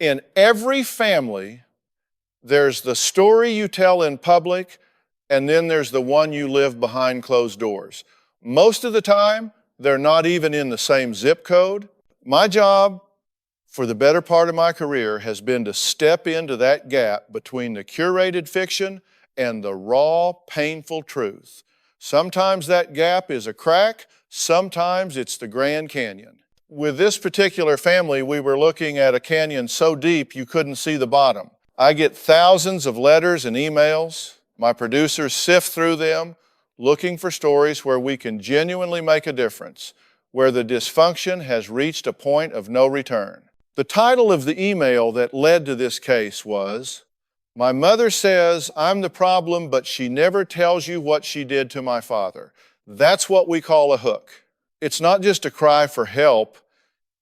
In every family, there's the story you tell in public, and then there's the one you live behind closed doors. Most of the time, they're not even in the same zip code. My job for the better part of my career has been to step into that gap between the curated fiction and the raw, painful truth. Sometimes that gap is a crack, sometimes it's the Grand Canyon. With this particular family, we were looking at a canyon so deep you couldn't see the bottom. I get thousands of letters and emails. My producers sift through them, looking for stories where we can genuinely make a difference, where the dysfunction has reached a point of no return. The title of the email that led to this case was, "My mother says I'm the problem, but she never tells you what she did to my father." That's what we call a hook. It's not just a cry for help,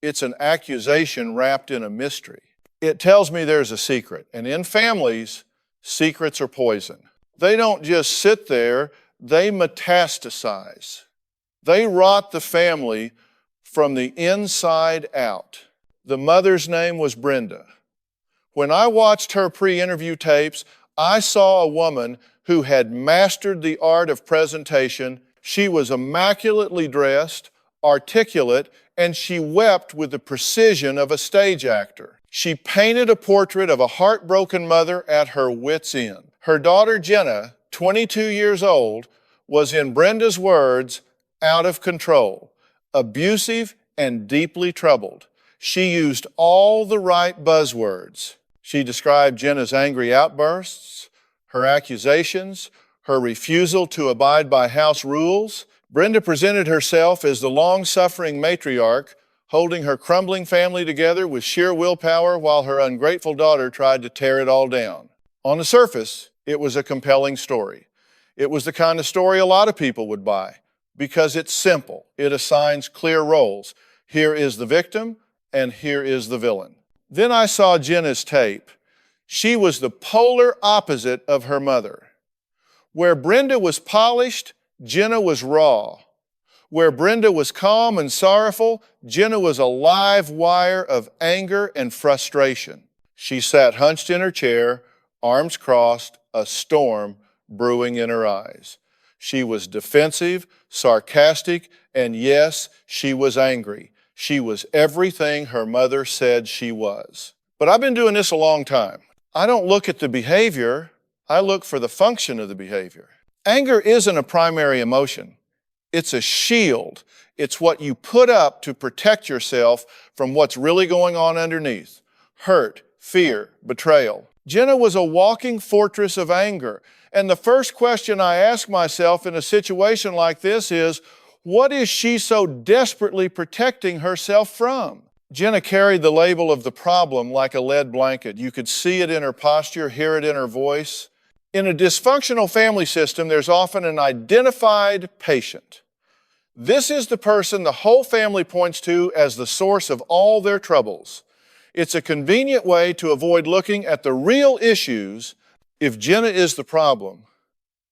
it's an accusation wrapped in a mystery. It tells me there's a secret, and in families, secrets are poison. They don't just sit there, they metastasize. They rot the family from the inside out. The mother's name was Brenda. When I watched her pre-interview tapes, I saw a woman who had mastered the art of presentation. She was immaculately dressed, articulate, and she wept with the precision of a stage actor. She painted a portrait of a heartbroken mother at her wit's end. Her daughter Jenna, 22 years old, was, in Brenda's words, out of control, abusive, and deeply troubled. She used all the right buzzwords. She described Jenna's angry outbursts, her accusations, her refusal to abide by house rules. Brenda presented herself as the long-suffering matriarch, holding her crumbling family together with sheer willpower while her ungrateful daughter tried to tear it all down. On the surface, it was a compelling story. It was the kind of story a lot of people would buy because it's simple. It assigns clear roles. Here is the victim, and here is the villain. Then I saw Jenna's tape. She was the polar opposite of her mother. Where Brenda was polished, Jenna was raw. Where Brenda was calm and sorrowful, Jenna was a live wire of anger and frustration. She sat hunched in her chair, arms crossed, a storm brewing in her eyes. She was defensive, sarcastic, and yes, she was angry. She was everything her mother said she was. But I've been doing this a long time. I don't look at the behavior, I look for the function of the behavior. Anger isn't a primary emotion. It's a shield. It's what you put up to protect yourself from what's really going on underneath. Hurt, fear, betrayal. Jenna was a walking fortress of anger. And the first question I ask myself in a situation like this is, what is she so desperately protecting herself from? Jenna carried the label of the problem like a lead blanket. You could see it in her posture, hear it in her voice. In a dysfunctional family system, there's often an identified patient. This is the person the whole family points to as the source of all their troubles. It's a convenient way to avoid looking at the real issues. If Jenna is the problem,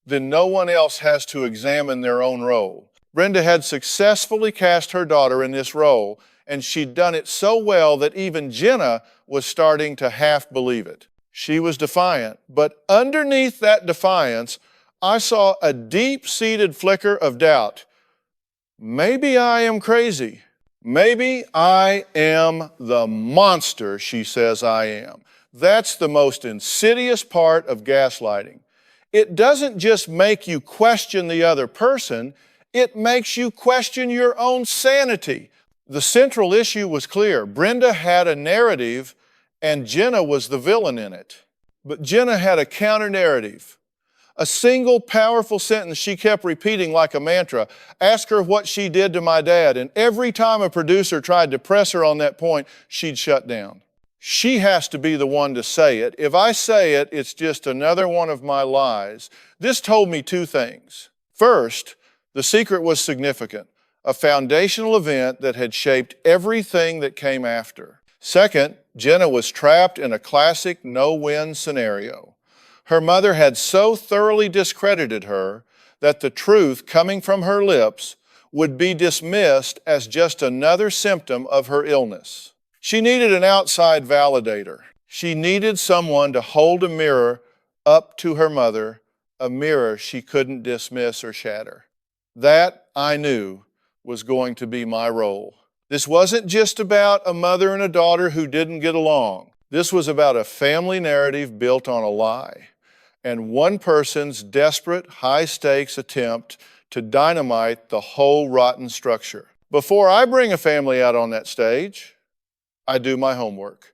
then no one else has to examine their own role. Brenda had successfully cast her daughter in this role, and she'd done it so well that even Jenna was starting to half believe it. She was defiant, but underneath that defiance, I saw a deep-seated flicker of doubt. Maybe I am crazy. Maybe I am the monster she says I am. That's the most insidious part of gaslighting. It doesn't just make you question the other person, it makes you question your own sanity. The central issue was clear. Brenda had a narrative and Jenna was the villain in it. But Jenna had a counter-narrative. A single powerful sentence she kept repeating like a mantra. Ask her what she did to my dad. And every time a producer tried to press her on that point, she'd shut down. She has to be the one to say it. If I say it, it's just another one of my lies. This told me two things. First, the secret was significant, a foundational event that had shaped everything that came after. Second, Jenna was trapped in a classic no-win scenario. Her mother had so thoroughly discredited her that the truth coming from her lips would be dismissed as just another symptom of her illness. She needed an outside validator. She needed someone to hold a mirror up to her mother, a mirror she couldn't dismiss or shatter. That, I knew, was going to be my role. This wasn't just about a mother and a daughter who didn't get along. This was about a family narrative built on a lie, and one person's desperate, high-stakes attempt to dynamite the whole rotten structure. Before I bring a family out on that stage, I do my homework.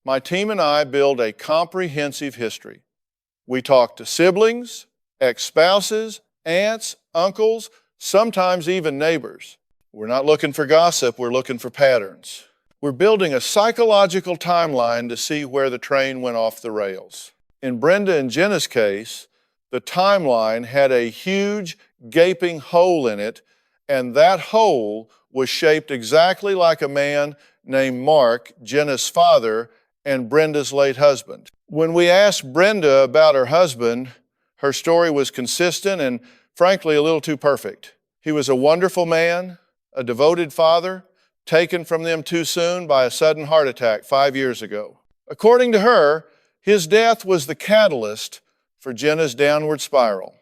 My team and I build a comprehensive history. We talk to siblings, ex-spouses, aunts, uncles, sometimes even neighbors. We're not looking for gossip, we're looking for patterns. We're building a psychological timeline to see where the train went off the rails. In Brenda and Jenna's case, the timeline had a huge, gaping hole in it, and that hole was shaped exactly like a man named Mark, Jenna's father, and Brenda's late husband. When we asked Brenda about her husband, her story was consistent and, frankly, a little too perfect. He was a wonderful man, a devoted father, taken from them too soon by a sudden heart attack 5 years ago. According to her, his death was the catalyst for Jenna's downward spiral.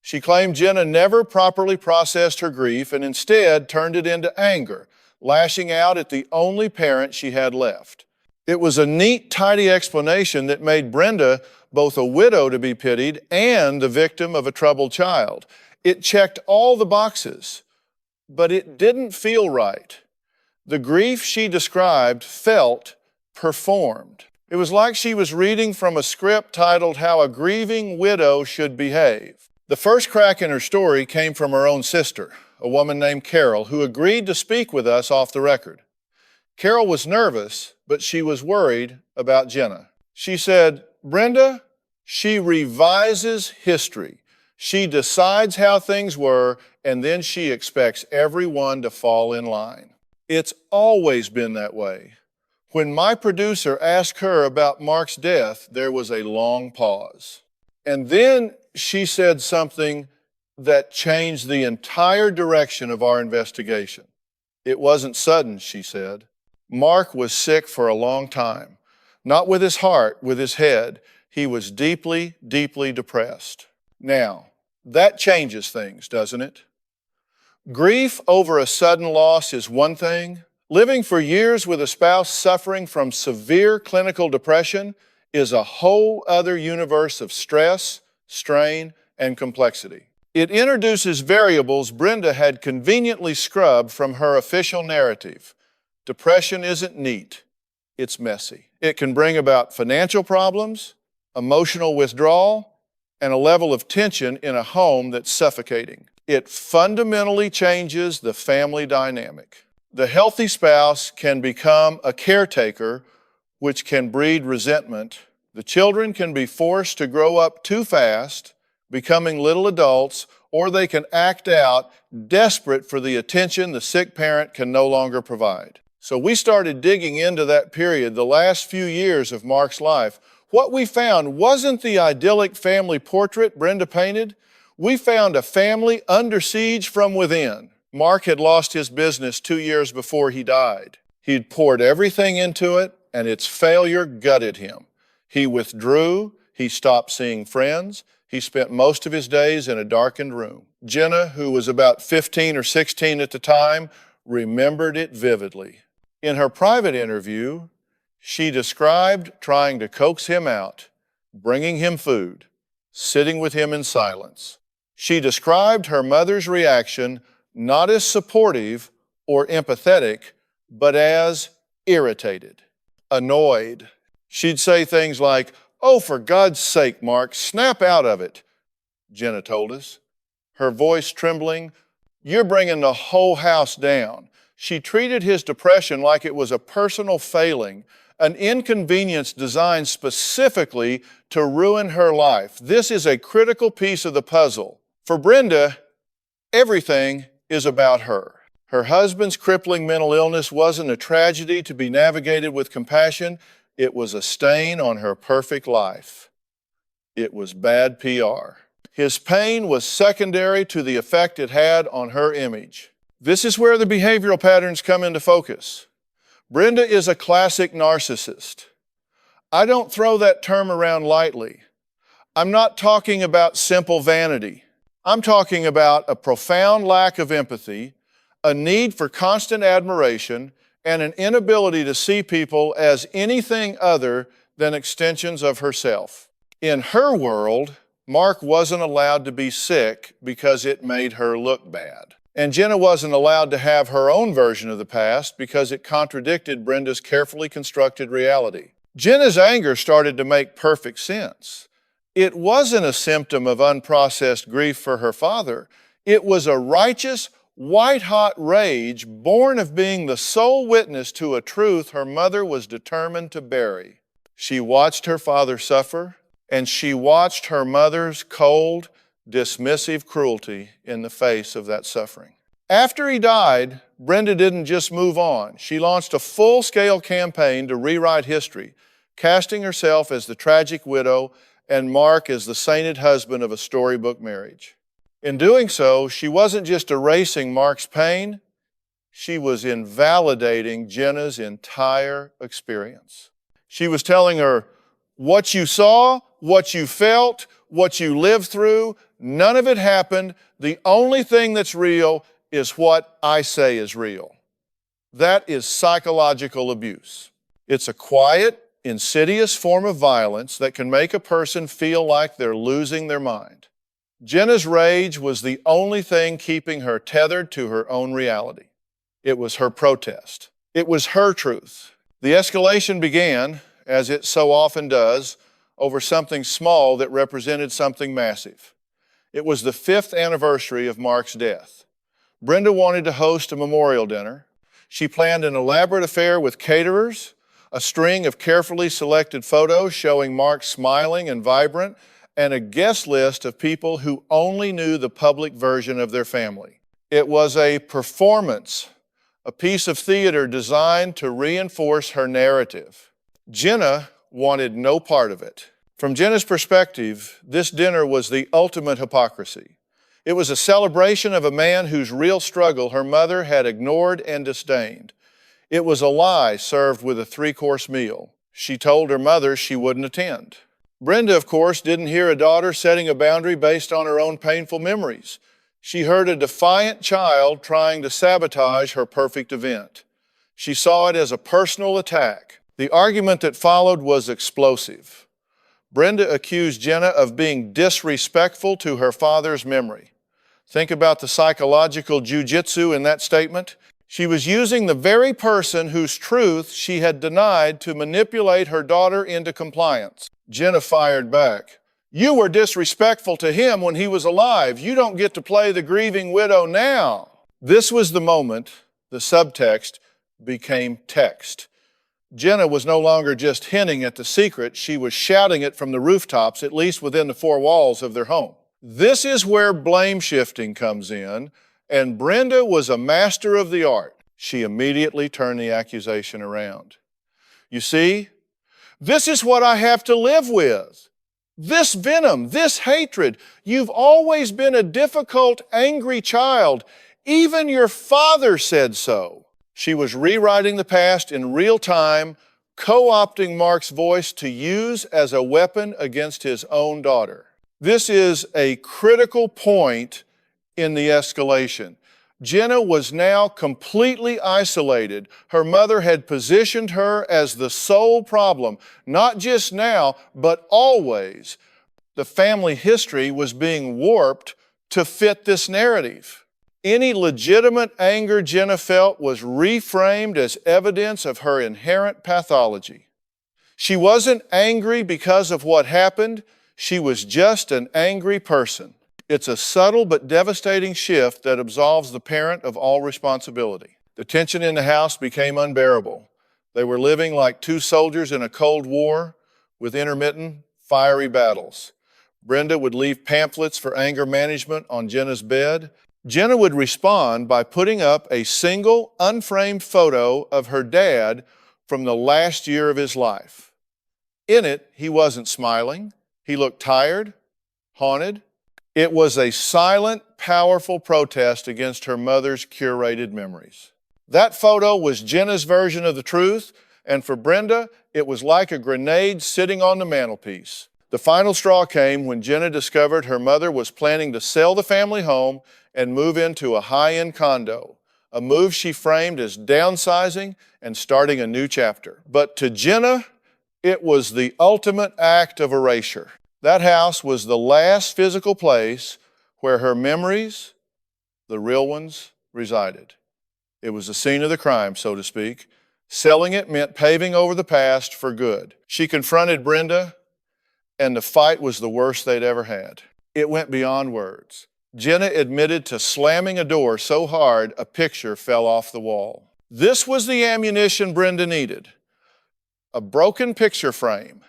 She claimed Jenna never properly processed her grief and instead turned it into anger, lashing out at the only parent she had left. It was a neat, tidy explanation that made Brenda both a widow to be pitied and the victim of a troubled child. It checked all the boxes, but it didn't feel right. The grief she described felt performed. It was like she was reading from a script titled How a Grieving Widow Should Behave. The first crack in her story came from her own sister, a woman named Carol, who agreed to speak with us off the record. Carol was nervous, but she was worried about Jenna. She said, "Brenda, she revises history. She decides how things were, and then she expects everyone to fall in line. It's always been that way." When my producer asked her about Mark's death, there was a long pause. And then she said something that changed the entire direction of our investigation. "It wasn't sudden," she said. "Mark was sick for a long time. Not with his heart, with his head. He was deeply, deeply depressed." Now, that changes things, doesn't it? Grief over a sudden loss is one thing. Living for years with a spouse suffering from severe clinical depression is a whole other universe of stress, strain, and complexity. It introduces variables Brenda had conveniently scrubbed from her official narrative. Depression isn't neat, it's messy. It can bring about financial problems, emotional withdrawal, and a level of tension in a home that's suffocating. It fundamentally changes the family dynamic. The healthy spouse can become a caretaker, which can breed resentment. The children can be forced to grow up too fast, becoming little adults, or they can act out, desperate for the attention the sick parent can no longer provide. So we started digging into that period, the last few years of Mark's life. What we found wasn't the idyllic family portrait Brenda painted. We found a family under siege from within. Mark had lost his business 2 years before he died. He'd poured everything into it, and its failure gutted him. He withdrew, he stopped seeing friends, he spent most of his days in a darkened room. Jenna, who was about 15 or 16 at the time, remembered it vividly. In her private interview, she described trying to coax him out, bringing him food, sitting with him in silence. She described her mother's reaction not as supportive or empathetic, but as irritated, annoyed. She'd say things like, "Oh, for God's sake, Mark, snap out of it," Jenna told us, her voice trembling. "You're bringing the whole house down." She treated his depression like it was a personal failing, an inconvenience designed specifically to ruin her life. This is a critical piece of the puzzle. For Brenda, everything is about her. Her husband's crippling mental illness wasn't a tragedy to be navigated with compassion. It was a stain on her perfect life. It was bad PR. His pain was secondary to the effect it had on her image. This is where the behavioral patterns come into focus. Brenda is a classic narcissist. I don't throw that term around lightly. I'm not talking about simple vanity. I'm talking about a profound lack of empathy, a need for constant admiration, and an inability to see people as anything other than extensions of herself. In her world, Mark wasn't allowed to be sick because it made her look bad. And Jenna wasn't allowed to have her own version of the past because it contradicted Brenda's carefully constructed reality. Jenna's anger started to make perfect sense. It wasn't a symptom of unprocessed grief for her father. It was a righteous, white-hot rage born of being the sole witness to a truth her mother was determined to bury. She watched her father suffer, and she watched her mother's cold, dismissive cruelty in the face of that suffering. After he died, Brenda didn't just move on. She launched a full-scale campaign to rewrite history, casting herself as the tragic widow and Mark as the sainted husband of a storybook marriage. In doing so, she wasn't just erasing Mark's pain, she was invalidating Jenna's entire experience. She was telling her, what you saw, what you felt, what you lived through, none of it happened. The only thing that's real is what I say is real. That is psychological abuse. It's a quiet, insidious form of violence that can make a person feel like they're losing their mind. Jenna's rage was the only thing keeping her tethered to her own reality. It was her protest. It was her truth. The escalation began, as it so often does, over something small that represented something massive. It was the 5th anniversary of Mark's death. Brenda wanted to host a memorial dinner. She planned an elaborate affair with caterers, a string of carefully selected photos showing Mark smiling and vibrant, and a guest list of people who only knew the public version of their family. It was a performance, a piece of theater designed to reinforce her narrative. Jenna wanted no part of it. From Jenna's perspective, this dinner was the ultimate hypocrisy. It was a celebration of a man whose real struggle her mother had ignored and disdained. It was a lie served with a 3-course meal. She told her mother she wouldn't attend. Brenda, of course, didn't hear a daughter setting a boundary based on her own painful memories. She heard a defiant child trying to sabotage her perfect event. She saw it as a personal attack. The argument that followed was explosive. Brenda accused Jenna of being disrespectful to her father's memory. Think about the psychological jujitsu in that statement. She was using the very person whose truth she had denied to manipulate her daughter into compliance. Jenna fired back. You were disrespectful to him when he was alive. You don't get to play the grieving widow now. This was the moment the subtext became text. Jenna was no longer just hinting at the secret, she was shouting it from the rooftops, at least within the 4 walls of their home. This is where blame shifting comes in, and Brenda was a master of the art. She immediately turned the accusation around. You see, this is what I have to live with. This venom, this hatred. You've always been a difficult, angry child. Even your father said so. She was rewriting the past in real time, co-opting Mark's voice to use as a weapon against his own daughter. This is a critical point in the escalation. Jenna was now completely isolated. Her mother had positioned her as the sole problem, not just now, but always. The family history was being warped to fit this narrative. Any legitimate anger Jenna felt was reframed as evidence of her inherent pathology. She wasn't angry because of what happened. She was just an angry person. It's a subtle but devastating shift that absolves the parent of all responsibility. The tension in the house became unbearable. They were living like 2 soldiers in a Cold War with intermittent, fiery battles. Brenda would leave pamphlets for anger management on Jenna's bed. Jenna would respond by putting up a single, unframed photo of her dad from the last year of his life. In it, he wasn't smiling. He looked tired, haunted. It was a silent, powerful protest against her mother's curated memories. That photo was Jenna's version of the truth, and for Brenda, it was like a grenade sitting on the mantelpiece. The final straw came when Jenna discovered her mother was planning to sell the family home and move into a high-end condo, a move she framed as downsizing and starting a new chapter. But to Jenna, it was the ultimate act of erasure. That house was the last physical place where her memories, the real ones, resided. It was the scene of the crime, so to speak. Selling it meant paving over the past for good. She confronted Brenda, and the fight was the worst they'd ever had. It went beyond words. Jenna admitted to slamming a door so hard a picture fell off the wall. This was the ammunition Brenda needed. A broken picture frame,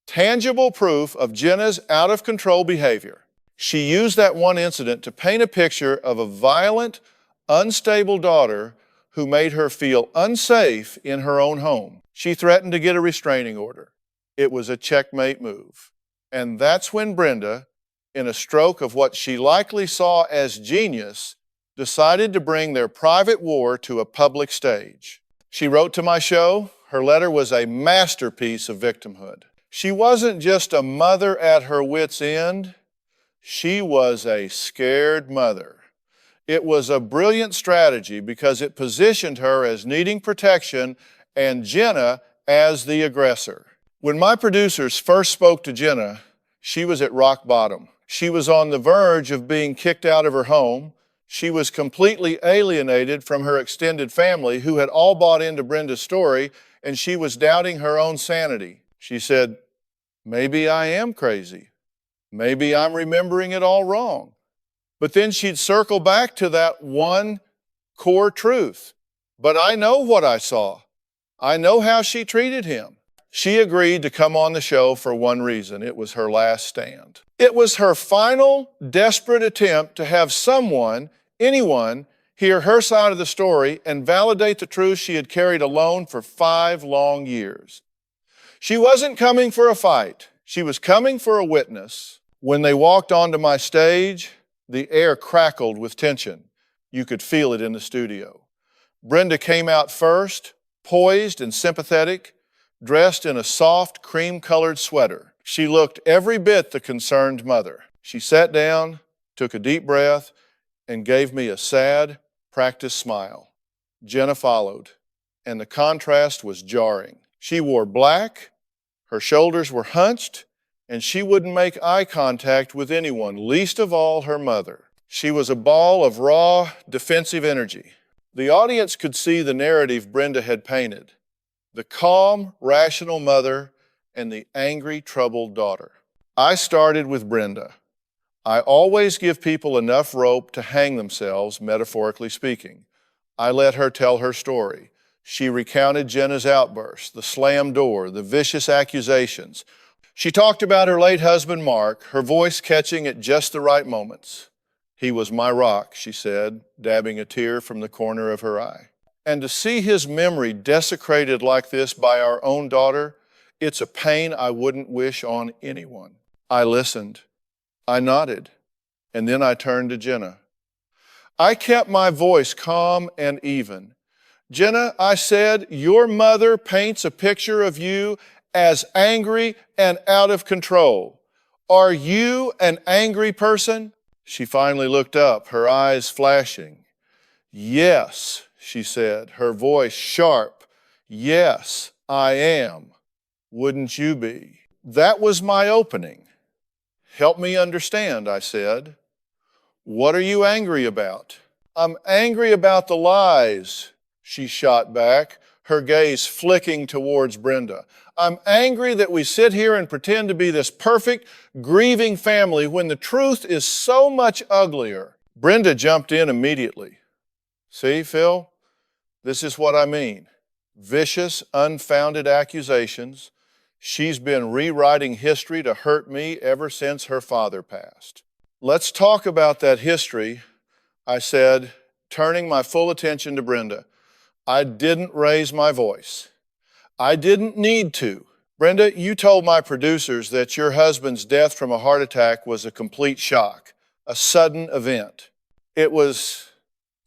tangible proof of Jenna's out-of-control behavior. She used that one incident to paint a picture of a violent, unstable daughter who made her feel unsafe in her own home. She threatened to get a restraining order. It was a checkmate move. And that's when Brenda, in a stroke of what she likely saw as genius, decided to bring their private war to a public stage. She wrote to my show. Her letter was a masterpiece of victimhood. She wasn't just a mother at her wit's end. She was a scared mother. It was a brilliant strategy because it positioned her as needing protection and Jenna as the aggressor. When my producers first spoke to Jenna, she was at rock bottom. She was on the verge of being kicked out of her home. She was completely alienated from her extended family who had all bought into Brenda's story, and she was doubting her own sanity. She said, "Maybe I am crazy. Maybe I'm remembering it all wrong." But then she'd circle back to that one core truth. But I know what I saw. I know how she treated him. She agreed to come on the show for one reason. It was her last stand. It was her final desperate attempt to have someone, anyone, hear her side of the story and validate the truth she had carried alone for 5 long years. She wasn't coming for a fight. She was coming for a witness. When they walked onto my stage, the air crackled with tension. You could feel it in the studio. Brenda came out first, poised and sympathetic, dressed in a soft cream-colored sweater. She looked every bit the concerned mother. She sat down, took a deep breath, and gave me a sad, practiced smile. Jenna followed, and the contrast was jarring. She wore black, her shoulders were hunched, and she wouldn't make eye contact with anyone, least of all her mother. She was a ball of raw, defensive energy. The audience could see the narrative Brenda had painted: the calm, rational mother and the angry, troubled daughter. I started with Brenda. I always give people enough rope to hang themselves, metaphorically speaking. I let her tell her story. She recounted Jenna's outburst, the slammed door, the vicious accusations. She talked about her late husband, Mark, her voice catching at just the right moments. "He was my rock," she said, dabbing a tear from the corner of her eye. And to see his memory desecrated like this by our own daughter, it's a pain I wouldn't wish on anyone. I listened. I nodded. And then I turned to Jenna. I kept my voice calm and even. "Jenna," I said, "your mother paints a picture of you as angry and out of control. Are you an angry person?" She finally looked up, her eyes flashing. "Yes," she said, her voice sharp. "Yes, I am. Wouldn't you be?" That was my opening. "Help me understand," I said. "What are you angry about?" "I'm angry about the lies," she shot back, her gaze flicking towards Brenda. "I'm angry that we sit here and pretend to be this perfect, grieving family when the truth is so much uglier." Brenda jumped in immediately. "See, Phil, this is what I mean. Vicious, unfounded accusations. She's been rewriting history to hurt me ever since her father passed." "Let's talk about that history," I said, turning my full attention to Brenda. I didn't raise my voice. I didn't need to. "Brenda, you told my producers that your husband's death from a heart attack was a complete shock, a sudden event. It was,"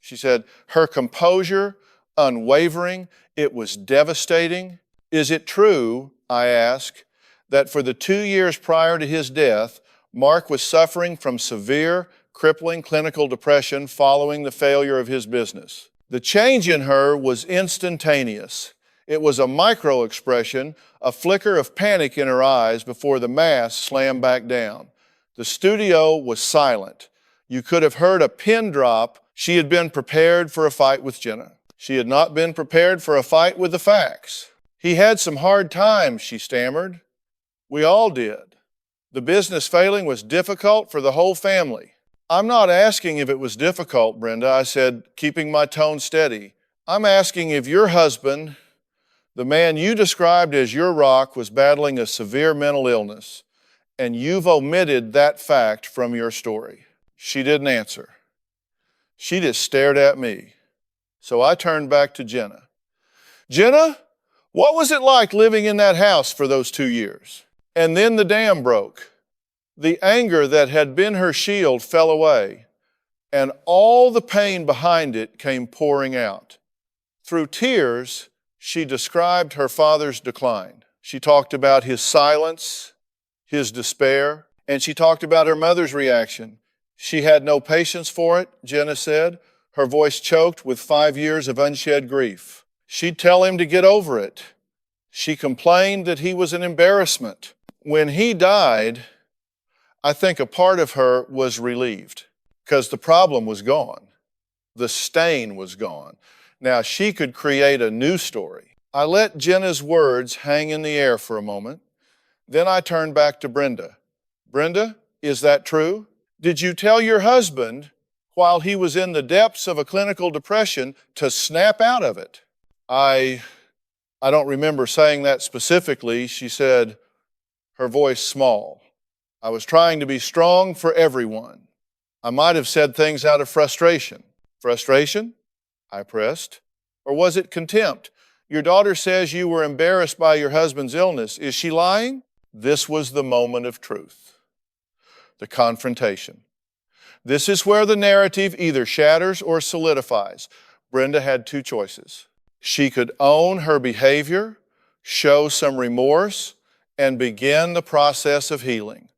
she said, her composure unwavering. It was devastating. Is it true, I ask, that for the 2 years prior to his death, Mark was suffering from severe, crippling clinical depression following the failure of his business? The change in her was instantaneous. It was a micro-expression, a flicker of panic in her eyes before the mask slammed back down. The studio was silent. You could have heard a pin drop. She had been prepared for a fight with Jenna. She had not been prepared for a fight with the facts. He had some hard times, she stammered. We all did. The business failing was difficult for the whole family. I'm not asking if it was difficult, Brenda, I said, keeping my tone steady. I'm asking if your husband, the man you described as your rock, was battling a severe mental illness, and you've omitted that fact from your story. She didn't answer. She just stared at me. So I turned back to Jenna. Jenna, what was it like living in that house for those 2 years? And then the dam broke. The anger that had been her shield fell away, and all the pain behind it came pouring out. Through tears, she described her father's decline. She talked about his silence, his despair, and she talked about her mother's reaction. She had no patience for it, Jenna said, her voice choked with 5 years of unshed grief. She'd tell him to get over it. She complained that he was an embarrassment. When he died, I think a part of her was relieved because the problem was gone. The stain was gone. Now she could create a new story. I let Jenna's words hang in the air for a moment. Then I turned back to Brenda. Brenda, is that true? Did you tell your husband, while he was in the depths of a clinical depression, to snap out of it? I don't remember saying that specifically, she said, her voice small. I was trying to be strong for everyone. I might have said things out of frustration. Frustration? I pressed. Or was it contempt? Your daughter says you were embarrassed by your husband's illness. Is she lying? This was the moment of truth. The confrontation. This is where the narrative either shatters or solidifies. Brenda had two choices. She could own her behavior, show some remorse, and begin the process of healing.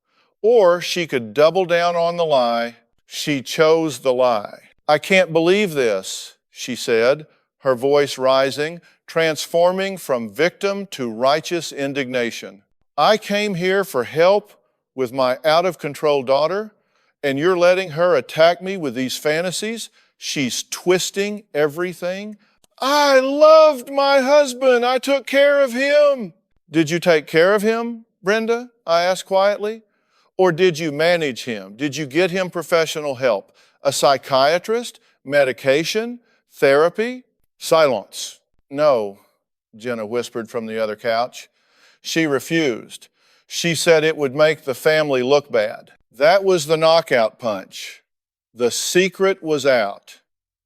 Or she could double down on the lie. She chose the lie. I can't believe this, she said, her voice rising, transforming from victim to righteous indignation. I came here for help with my out-of-control daughter, and you're letting her attack me with these fantasies? She's twisting everything. I loved my husband. I took care of him. Did you take care of him, Brenda? I asked quietly. Or did you manage him? Did you get him professional help? A psychiatrist? Medication? Therapy? Silence. No, Jenna whispered from the other couch. She refused. She said it would make the family look bad. That was the knockout punch. The secret was out.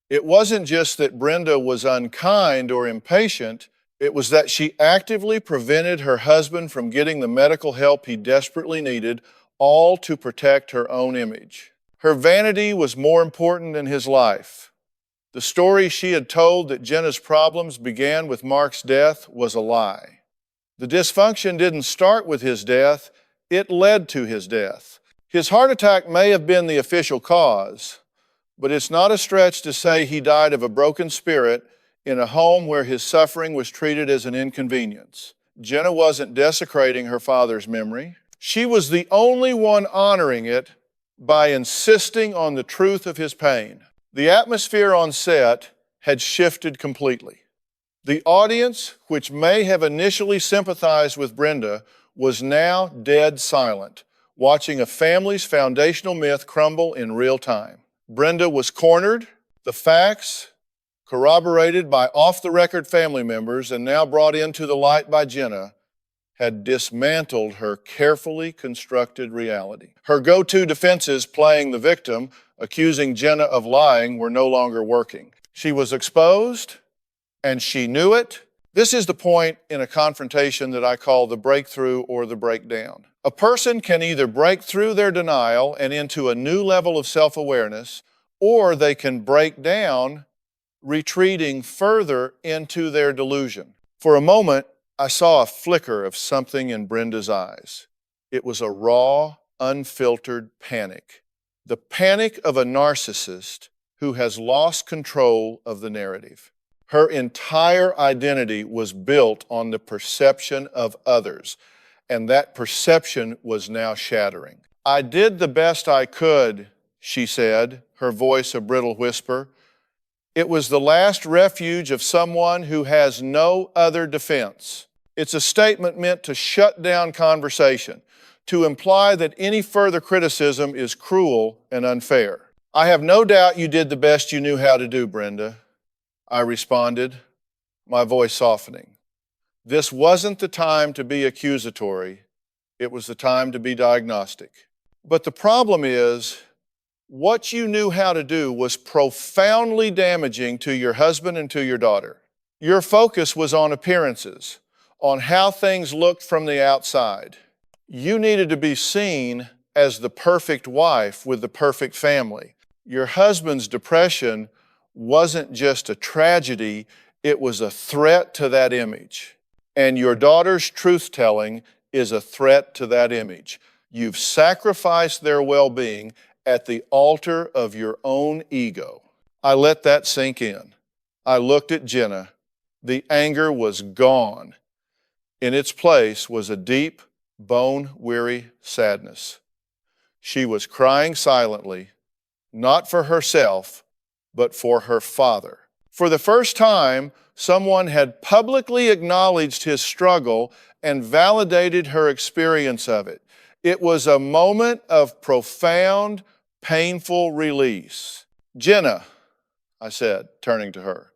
It wasn't just that Brenda was unkind or impatient. It was that she actively prevented her husband from getting the medical help he desperately needed, all to protect her own image. Her vanity was more important than his life. The story she had told that Jenna's problems began with Mark's death was a lie. The dysfunction didn't start with his death, it led to his death. His heart attack may have been the official cause, but it's not a stretch to say he died of a broken spirit in a home where his suffering was treated as an inconvenience. Jenna wasn't desecrating her father's memory. She was the only one honoring it by insisting on the truth of his pain. The atmosphere on set had shifted completely. The audience, which may have initially sympathized with Brenda, was now dead silent, watching a family's foundational myth crumble in real time. Brenda was cornered, the facts, corroborated by off-the-record family members and now brought into the light by Jenna, had dismantled her carefully constructed reality. Her go-to defenses, playing the victim, accusing Jenna of lying, were no longer working. She was exposed, and she knew it. This is the point in a confrontation that I call the breakthrough or the breakdown. A person can either break through their denial and into a new level of self-awareness, or they can break down retreating further into their delusion. For a moment, I saw a flicker of something in Brenda's eyes. It was a raw, unfiltered panic. The panic of a narcissist who has lost control of the narrative. Her entire identity was built on the perception of others, and that perception was now shattering. "I did the best I could," she said, her voice a brittle whisper. "It was the last refuge of someone who has no other defense." It's a statement meant to shut down conversation, to imply that any further criticism is cruel and unfair. "I have no doubt you did the best you knew how to do, Brenda," I responded, my voice softening. This wasn't the time to be accusatory. It was the time to be diagnostic. But the problem is, what you knew how to do was profoundly damaging to your husband and to your daughter. Your focus was on appearances, on how things looked from the outside. You needed to be seen as the perfect wife with the perfect family. Your husband's depression wasn't just a tragedy, it was a threat to that image. And your daughter's truth-telling is a threat to that image. You've sacrificed their well-being at the altar of your own ego. I let that sink in. I looked at Jenna. The anger was gone. In its place was a deep, bone-weary sadness. She was crying silently, not for herself, but for her father. For the first time, someone had publicly acknowledged his struggle and validated her experience of it. It was a moment of profound, painful release. "Jenna," I said, turning to her,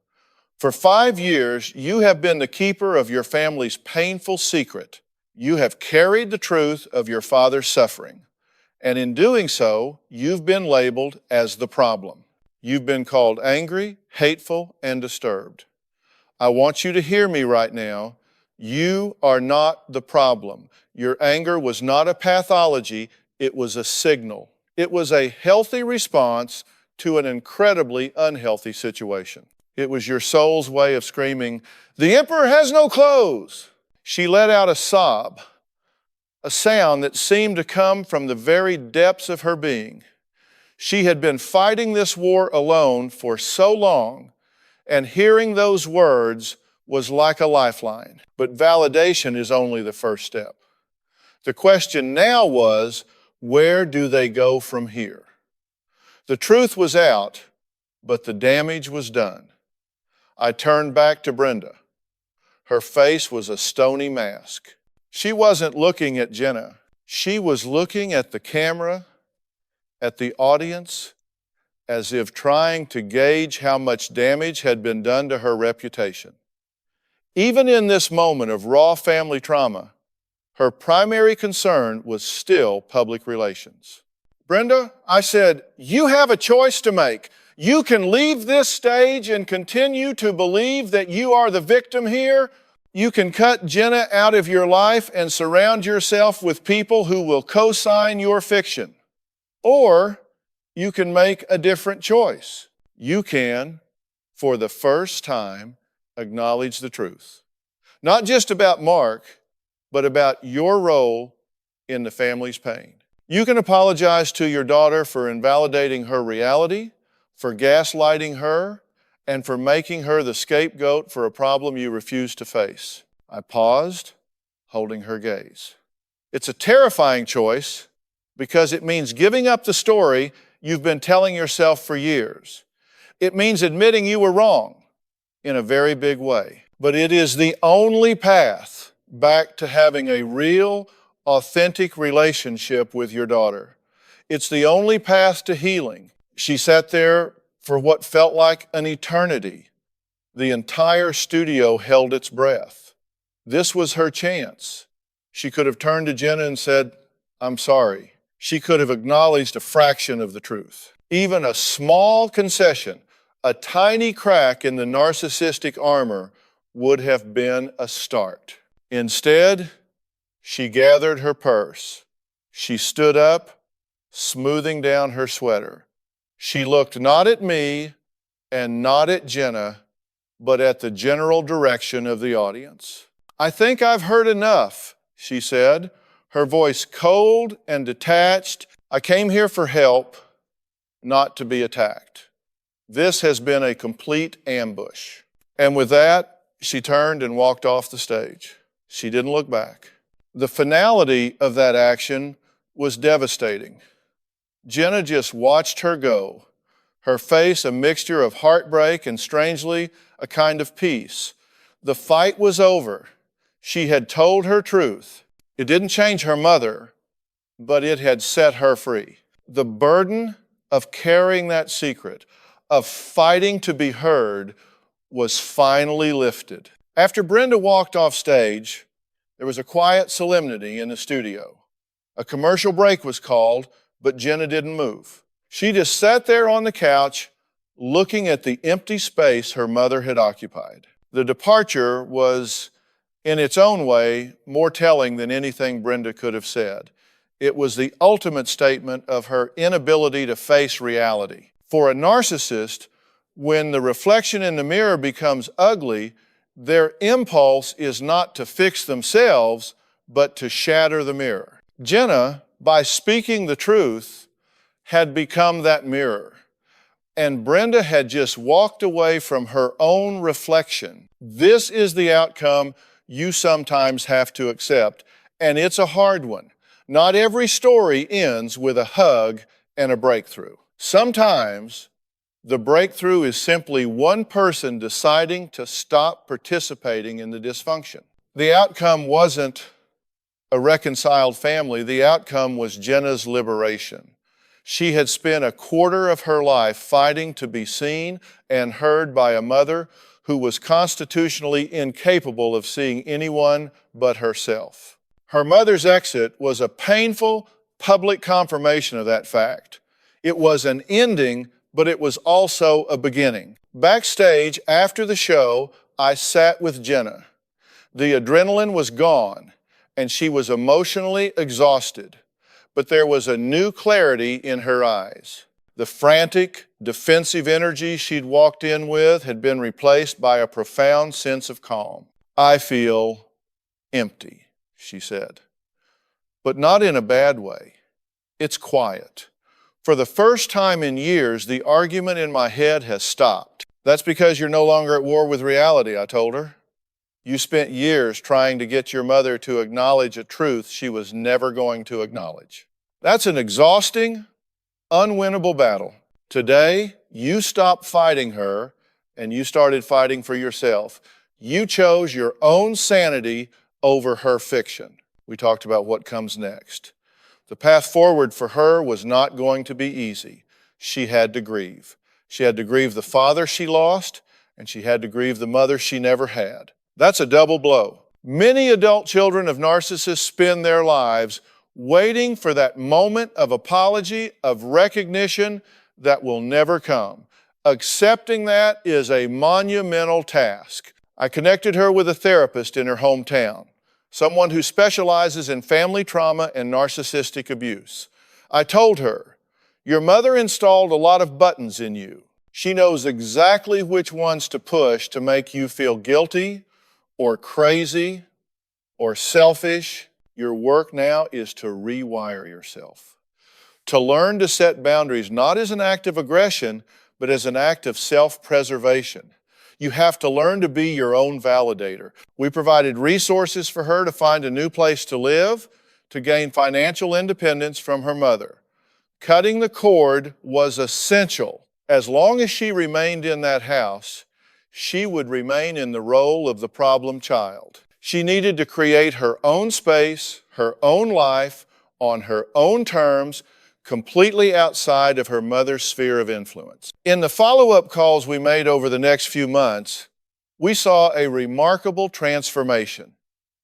"for 5 years, you have been the keeper of your family's painful secret. You have carried the truth of your father's suffering. And in doing so, you've been labeled as the problem. You've been called angry, hateful, and disturbed. I want you to hear me right now. You are not the problem. Your anger was not a pathology, it was a signal. It was a healthy response to an incredibly unhealthy situation. It was your soul's way of screaming, 'The emperor has no clothes!'" She let out a sob, a sound that seemed to come from the very depths of her being. She had been fighting this war alone for so long, and hearing those words was like a lifeline. But validation is only the first step. The question now was, where do they go from here? The truth was out, but the damage was done. I turned back to Brenda. Her face was a stony mask. She wasn't looking at Jenna. She was looking at the camera, at the audience, as if trying to gauge how much damage had been done to her reputation. Even in this moment of raw family trauma, her primary concern was still public relations. "Brenda," I said, "you have a choice to make. You can leave this stage and continue to believe that you are the victim here. You can cut Jenna out of your life and surround yourself with people who will co-sign your fiction. Or you can make a different choice. You can, for the first time, acknowledge the truth. Not just about Mark, but about your role in the family's pain. You can apologize to your daughter for invalidating her reality, for gaslighting her, and for making her the scapegoat for a problem you refuse to face." I paused, holding her gaze. It's a terrifying choice because it means giving up the story you've been telling yourself for years. It means admitting you were wrong in a very big way. But it is the only path back to having a real, authentic relationship with your daughter. It's the only path to healing. She sat there for what felt like an eternity. The entire studio held its breath. This was her chance. She could have turned to Jenna and said, "I'm sorry." She could have acknowledged a fraction of the truth. Even a small concession, a tiny crack in the narcissistic armor would have been a start. Instead, she gathered her purse. She stood up, smoothing down her sweater. She looked not at me, and not at Jenna, but at the general direction of the audience. "I think I've heard enough," she said, her voice cold and detached. "I came here for help, not to be attacked. This has been a complete ambush." And with that, she turned and walked off the stage. She didn't look back. The finality of that action was devastating. Jenna just watched her go, her face a mixture of heartbreak and, strangely, a kind of peace. The fight was over. She had told her truth. It didn't change her mother, but it had set her free. The burden of carrying that secret, of fighting to be heard, was finally lifted. After Brenda walked off stage, there was a quiet solemnity in the studio. A commercial break was called, but Jenna didn't move. She just sat there on the couch, looking at the empty space her mother had occupied. The departure was, in its own way, more telling than anything Brenda could have said. It was the ultimate statement of her inability to face reality. For a narcissist, when the reflection in the mirror becomes ugly, their impulse is not to fix themselves, but to shatter the mirror. Jenna, by speaking the truth, had become that mirror. And Brenda had just walked away from her own reflection. This is the outcome you sometimes have to accept, and it's a hard one. Not every story ends with a hug and a breakthrough. Sometimes the breakthrough is simply one person deciding to stop participating in the dysfunction. The outcome wasn't a reconciled family. The outcome was Jenna's liberation. She had spent a quarter of her life fighting to be seen and heard by a mother who was constitutionally incapable of seeing anyone but herself. Her mother's exit was a painful public confirmation of that fact. It was an ending, but it was also a beginning. Backstage, after the show, I sat with Jenna. The adrenaline was gone, and she was emotionally exhausted, but there was a new clarity in her eyes. The frantic, defensive energy she'd walked in with had been replaced by a profound sense of calm. "I feel empty," she said, but not in a bad way. It's quiet. For the first time in years, the argument in my head has stopped. "That's because you're no longer at war with reality," I told her. "You spent years trying to get your mother to acknowledge a truth she was never going to acknowledge. That's an exhausting, unwinnable battle. Today, you stopped fighting her and you started fighting for yourself. You chose your own sanity over her fiction." We talked about what comes next. The path forward for her was not going to be easy. She had to grieve. She had to grieve the father she lost, and she had to grieve the mother she never had. That's a double blow. Many adult children of narcissists spend their lives waiting for that moment of apology, of recognition that will never come. Accepting that is a monumental task. I connected her with a therapist in her hometown, someone who specializes in family trauma and narcissistic abuse. I told her, "Your mother installed a lot of buttons in you. She knows exactly which ones to push to make you feel guilty or crazy or selfish. Your work now is to rewire yourself, to learn to set boundaries not as an act of aggression, but as an act of self-preservation. You have to learn to be your own validator." We provided resources for her to find a new place to live, to gain financial independence from her mother. Cutting the cord was essential. As long as she remained in that house, she would remain in the role of the problem child. She needed to create her own space, her own life, on her own terms, completely outside of her mother's sphere of influence. In the follow-up calls we made over the next few months, we saw a remarkable transformation.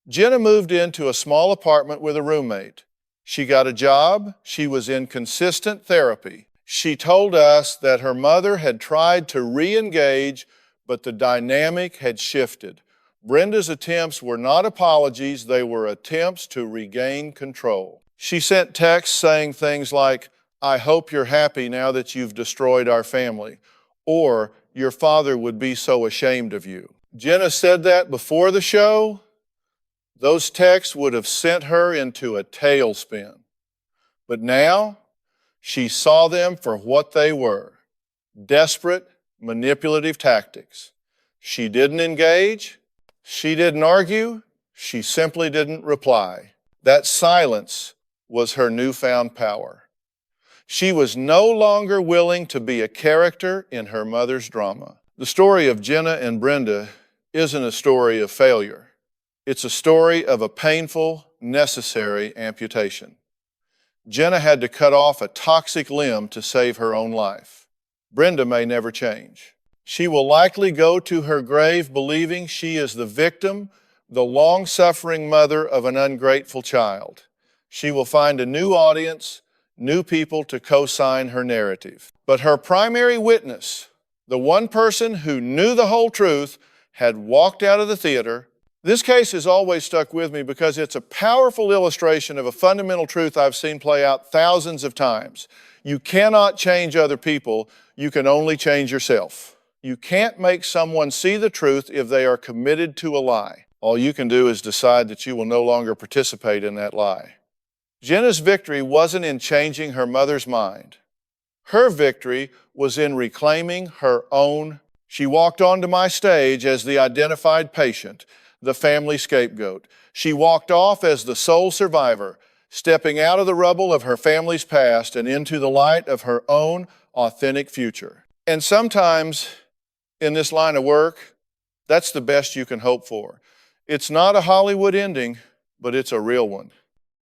Jenna moved into a small apartment with a roommate. She got a job. She was in consistent therapy. She told us that her mother had tried to re-engage, but the dynamic had shifted. Brenda's attempts were not apologies, they were attempts to regain control. She sent texts saying things like, "I hope you're happy now that you've destroyed our family," or your father would be so ashamed of you. Jenna said that before the show. Those texts would have sent her into a tailspin. But now, she saw them for what they were: desperate, manipulative tactics. She didn't engage. She didn't argue. She simply didn't reply. That silence was her newfound power. She was no longer willing to be a character in her mother's drama. The story of Jenna and Brenda isn't a story of failure. It's a story of a painful, necessary amputation. Jenna had to cut off a toxic limb to save her own life. Brenda may never change. She will likely go to her grave believing she is the victim, the long-suffering mother of an ungrateful child. She will find a new audience, new people to co-sign her narrative. But her primary witness, the one person who knew the whole truth, had walked out of the theater. This case has always stuck with me because it's a powerful illustration of a fundamental truth I've seen play out thousands of times. You cannot change other people, you can only change yourself. You can't make someone see the truth if they are committed to a lie. All you can do is decide that you will no longer participate in that lie. Jenna's victory wasn't in changing her mother's mind. Her victory was in reclaiming her own. She walked onto my stage as the identified patient, the family scapegoat. She walked off as the sole survivor, stepping out of the rubble of her family's past and into the light of her own authentic future. And sometimes in this line of work, that's the best you can hope for. It's not a Hollywood ending, but it's a real one.